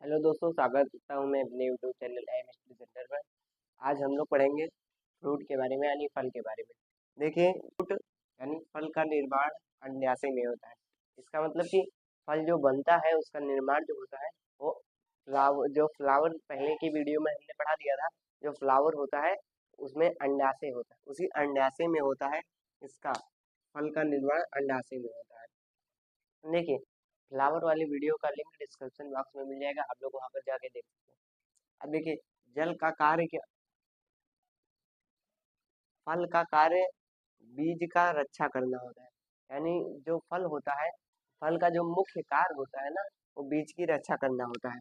Hello दोस्तों, स्वागत करता हूँ मैं अपने YouTube channel M study centre पर। आज हम लोग पढ़ेंगे फ्रूट के बारे में यानी फल के बारे में। देखिए, फ्रूट यानी फल का निर्माण अंडाशय में होता है। इसका मतलब कि फल जो बनता है उसका निर्माण जो होता है वो फ्लावर पहले की वीडियो में हमने पढ़ा दिया था। जो फ्लावर होता है उसमें अंडाशय होता है, उसी अंडाशय में होता है इसका फल का निर्माण अंडाशय में होता है। देखिए, फ्लावर वाली वीडियो का लिंक डिस्क्रिप्शन बॉक्स में मिल जाएगा, आप लोग वहां पर जाके देख सकते हैं। अब देखिए, जल का कार्य क्या, फल का कार्य बीज का रक्षा करना होता है। यानी जो फल होता है, फल का जो मुख्य कार्य होता है ना, वो बीज की रक्षा करना होता है।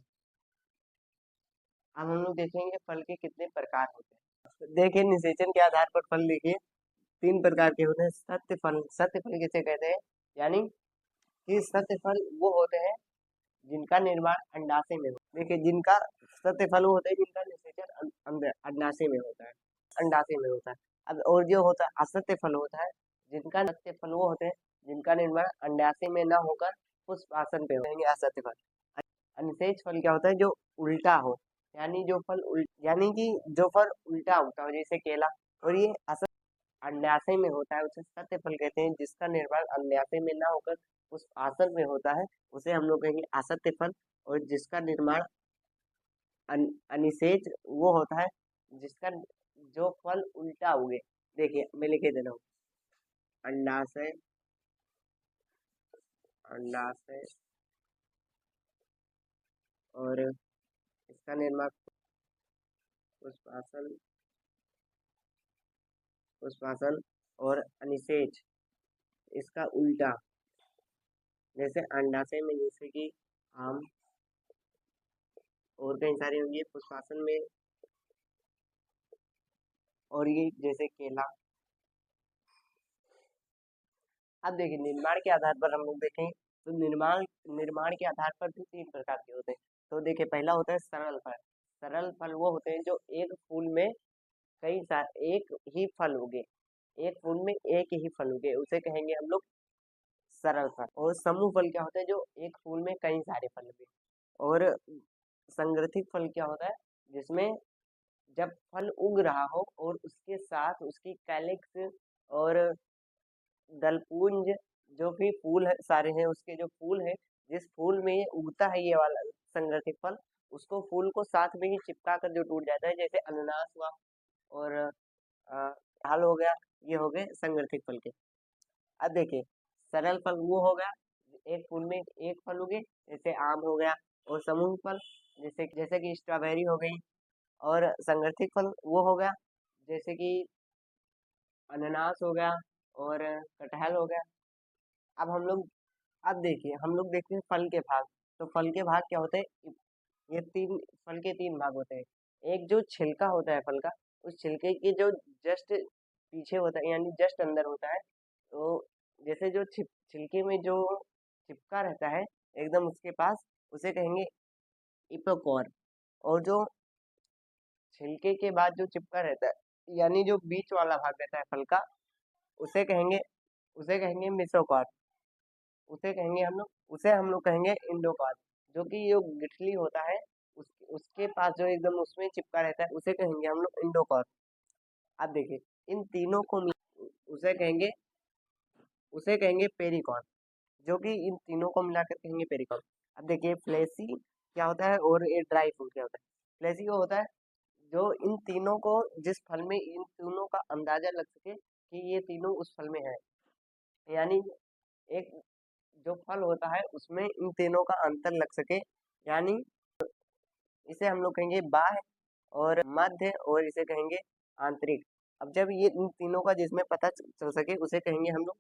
अब हम लोग देखेंगे फल के कितने प्रकार होते हैं। देखिए, निषेचन के आधार पर फल देखिए 3 प्रकार के होते हैं। सत्य फल, सत्य फल किसे कहते हैं? यानी कि सत्य फल वो होते हैं जिनका निर्माण अंडाशय में हो। देखिए, जिनका सत्य फल वो होते हैं जिनका निषेचन अंडाशय में होता है, अंडाशय में होता है। अब और जो होता है असत्य फल होता है, जिनका सत्य फल वो होते हैं जिनका निर्माण अंडाशय में ना होकर पुष्पासन पे होंगे, असत्य फल। अनिषेच फल क्या होता है? जो उल्टा हो, यानी जो फल यानी कि जो फल उल्टा होता हो, जैसे केला। और ये असत्य अंडाशय में होता है उसे सत्य फल कहते हैं। जिसका निर्माण अंडाशय में ना होकर उस आसन में होता है उसे हम लोग कहेंगे असत्य फल। और जिसका निर्माण अनिषेच वो होता है जिसका जो फल उल्टा उगे। देखिए, मैं लिखे दे रहा हूँ, अंडाशय, अंडाशय और इसका निर्माण पुष्पासन, पुष्पासन और अनिषेच इसका उल्टा। जैसे अंडाशय में जैसे कि आम और कई सारे होंगे, पुष्पासन में और ये जैसे केला। अब देखिए, निर्माण के आधार पर हम लोग देखें तो निर्माण निर्माण के आधार पर भी 3 प्रकार के होते हैं। तो देखिए, पहला होता है सरल फल। सरल फल वो होते हैं जो एक फूल में एक ही फल उगे, एक फूल में एक ही फल उगे, उसे कहेंगे हम लोग सरल फल। और समूह फल क्या होता है? जो एक फूल में कई सारे फल उगे। और संग्रथित फल क्या होता है? जिसमें जब फल उग रहा हो और उसके साथ उसकी कैलिक्स और दलपुंज, जो भी फूल है सारे हैं, उसके जो फूल है, जिस फूल में ये उगता है ये वाला संग्रथित फल, उसको फूल को साथ में ही चिपका कर जो टूट जाता है, जैसे अनानास हुआ और हाल हो गया। ये हो गए संग्रथित फल के। अब देखिए, सरल फल वो हो गया एक फूल में एक फल उगे, जैसे आम हो गया। और समूह फल जैसे जैसे कि स्ट्रॉबेरी हो गई। और संगठित फल वो हो गया जैसे कि अनानास हो गया और कटहल हो गया। अब हम लोग अब देखिए, हम लोग देखते हैं फल के भाग। तो फल के भाग क्या होते हैं? ये तीन फल के 3 भाग होते हैं। एक जो छिलका होता है फल का, उस छिलके के जो जस्ट पीछे होता है यानी जस्ट अंदर होता है। तो जैसे जो छिलके में जो चिपका रहता है एकदम उसके पास, उसे कहेंगे इपोकोर। और जो छिलके के बाद जो चिपका रहता है यानी जो बीच वाला भाग रहता है फल का, उसे कहेंगे उसे कहेंगे मेसोकार्प। उसे हम लोग कहेंगे इंडोकार्प। जो कि जो गिठली होता है उसके पास जो एकदम उसमें चिपका रहता है उसे कहेंगे हम लोग इंडोकार्प। अब देखिए, इन तीनों को उसे कहेंगे उसे कहेंगे पेरिकॉर्प। जो कि इन तीनों को मिलाकर कहेंगे पेरिकॉर्प। अब देखिए, फ्लेसी क्या होता है और ये ड्राई फ्रूट क्या होता है? फ्लेसी वो होता है जो इन तीनों को, जिस फल में इन तीनों का अंदाजा लग सके कि ये तीनों उस फल में है। यानी एक जो फल होता है उसमें इन तीनों का अंतर लग सके, यानी इसे हम लोग कहेंगे बाह्य और मध्य और इसे कहेंगे आंतरिक। अब जब ये इन तीनों का जिसमें पता चल सके उसे कहेंगे हम लोग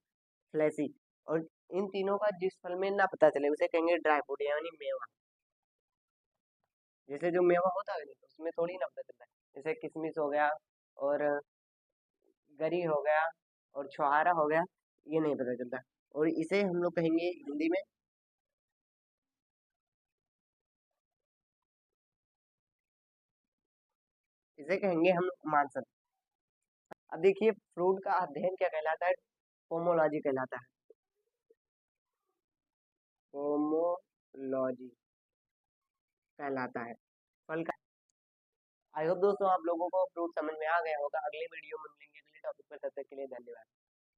फ्लैसी। और इन तीनों का जिस फल में ना पता चले उसे कहेंगे ड्राई फ्रूट यानी मेवा। जैसे जो मेवा होता है ना, उसमें थोड़ी ना पता चलता है। जैसे किशमिश हो गया और गरी हो गया और छुहारा हो गया, ये नहीं पता चलता। और इसे हम लोग कहेंगे हिंदी में, इसे कहेंगे हम लोग मानसक। अब देखिए, फ्रूट का अध्ययन क्या कहलाता है? पोमोलॉजी कहलाता है। पोमोलॉजी कहलाता है। फल का आई होप दोस्तों आप लोगों को फ्रूट समझ में आ गया होगा। अगले वीडियो में मिलेंगे अगले टॉपिक पर, तब तक के लिए धन्यवाद।